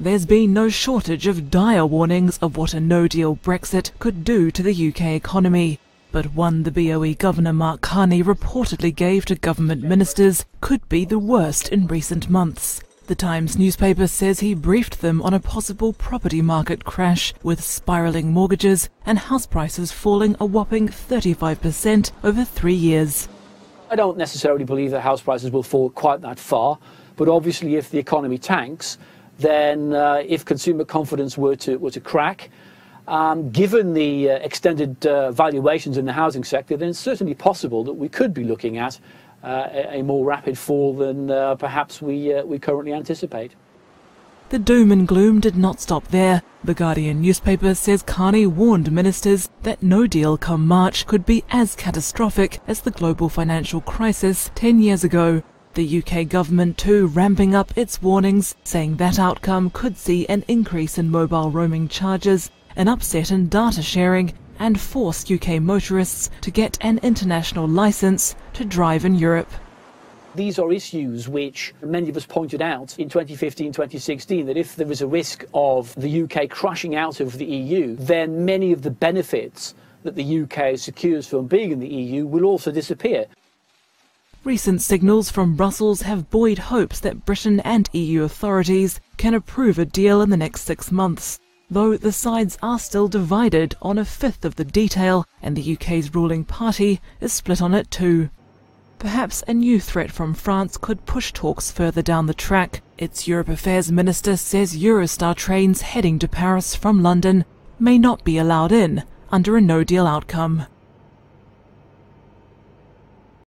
There's been no shortage of dire warnings of what a no-deal Brexit could do to the UK economy. But one the BOE Governor Mark Carney reportedly gave to government ministers could be the worst in recent months. The Times newspaper says he briefed them on a possible property market crash, with spiralling mortgages and house prices falling a whopping 35% over 3 years. I don't necessarily believe that house prices will fall quite that far, but obviously if the economy tanks, then if consumer confidence were to crack, given the extended valuations in the housing sector, then it's certainly possible that we could be looking at a more rapid fall than perhaps we currently anticipate. The doom and gloom did not stop there. The Guardian newspaper says Carney warned ministers that no deal come March could be as catastrophic as the global financial crisis 10 years ago. The UK government too ramping up its warnings, saying that outcome could see an increase in mobile roaming charges, an upset in data sharing, and force UK motorists to get an international licence to drive in Europe. These are issues which many of us pointed out in 2015-2016, that if there is a risk of the UK crashing out of the EU, then many of the benefits that the UK secures from being in the EU will also disappear. Recent signals from Brussels have buoyed hopes that Britain and EU authorities can approve a deal in the next 6 months, though the sides are still divided on a fifth of the detail, and the UK's ruling party is split on it too. Perhaps a new threat from France could push talks further down the track. Its Europe Affairs Minister says Eurostar trains heading to Paris from London may not be allowed in under a no-deal outcome.